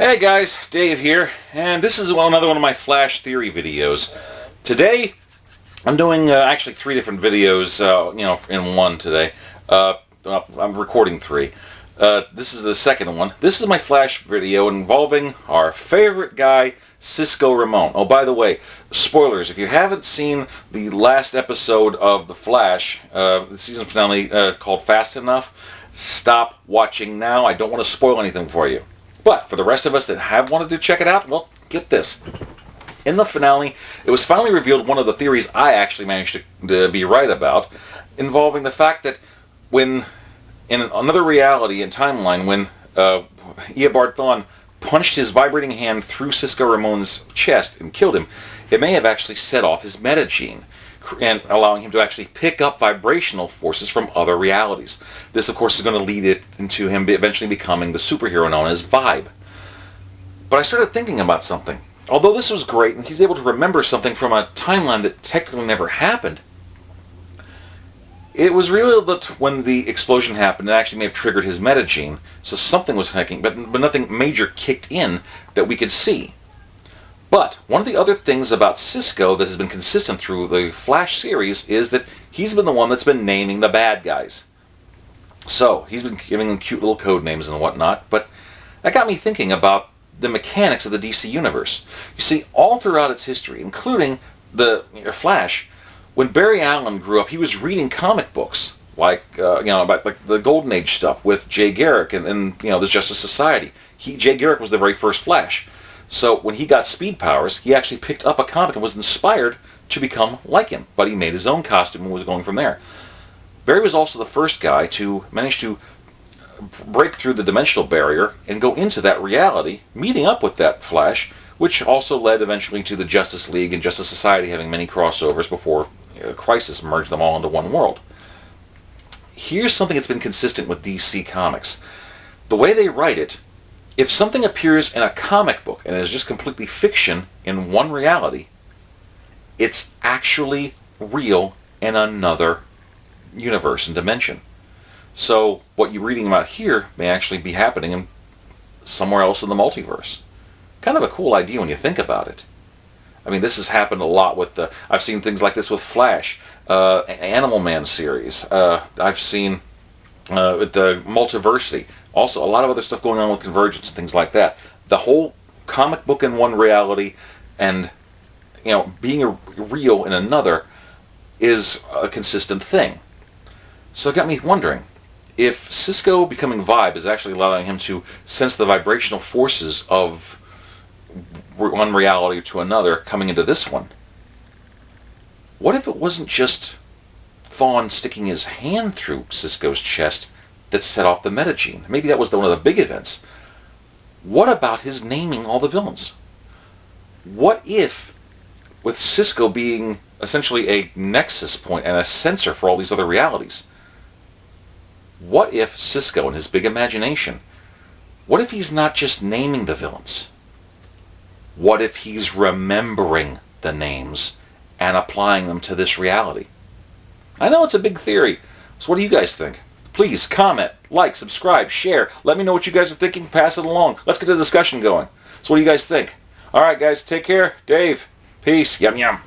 Hey guys, Dave here, and this is another one of my Flash theory videos. Today, I'm doing actually three different videos, in one today. I'm recording three. This is the second one. This is my Flash video involving our favorite guy, Cisco Ramon. Oh, by the way, spoilers. If you haven't seen the last episode of The Flash, the season finale called Fast Enough, stop watching now. I don't want to spoil anything for you. But for the rest of us that have wanted to check it out, well, get this. In the finale, it was finally revealed one of the theories I actually managed to be right about, involving the fact that when, in another reality and timeline, when Eobard Thawne punched his vibrating hand through Cisco Ramon's chest and killed him, it may have actually set off his metagene, and allowing him to actually pick up vibrational forces from other realities. This, of course, is going to lead it into him eventually becoming the superhero known as Vibe. But I started thinking about something. Although this was great, and he's able to remember something from a timeline that technically never happened, it was real that when the explosion happened, it actually may have triggered his metagene, so something was hacking, but nothing major kicked in that we could see. But one of the other things about Cisco that has been consistent through the Flash series is that he's been the one that's been naming the bad guys. So, he's been giving them cute little code names and whatnot, but that got me thinking about the mechanics of the DC Universe. You see, all throughout its history, including the Flash, when Barry Allen grew up, he was reading comic books, about the Golden Age stuff with Jay Garrick and the Justice Society. Jay Garrick was the very first Flash. So when he got speed powers, he actually picked up a comic and was inspired to become like him. But he made his own costume and was going from there. Barry was also the first guy to manage to break through the dimensional barrier and go into that reality, meeting up with that Flash, which also led eventually to the Justice League and Justice Society having many crossovers before Crisis merged them all into one world. Here's something that's been consistent with DC Comics. The way they write it, if something appears in a comic book and is just completely fiction in one reality, it's actually real in another universe and dimension. So what you're reading about here may actually be happening in somewhere else in the multiverse. Kind of a cool idea when you think about it. I mean, this has happened a lot with I've seen things like this with Flash, Animal Man series. I've seen with the Multiversity. Also, a lot of other stuff going on with Convergence and things like that. The whole comic book in one reality and, being real in another is a consistent thing. So it got me wondering, if Cisco becoming Vibe is actually allowing him to sense the vibrational forces of one reality to another coming into this one, what if it wasn't just Thawne sticking his hand through Cisco's chest that set off the metagene? Maybe that was one of the big events. What about his naming all the villains? What if, with Cisco being essentially a nexus point and a sensor for all these other realities, what if Cisco, in his big imagination, what if he's not just naming the villains? What if he's remembering the names and applying them to this reality? I know it's a big theory, so what do you guys think? Please comment, like, subscribe, share. Let me know what you guys are thinking. Pass it along. Let's get the discussion going. So what do you guys think? All right, guys. Take care. Dave. Peace. Yum, yum.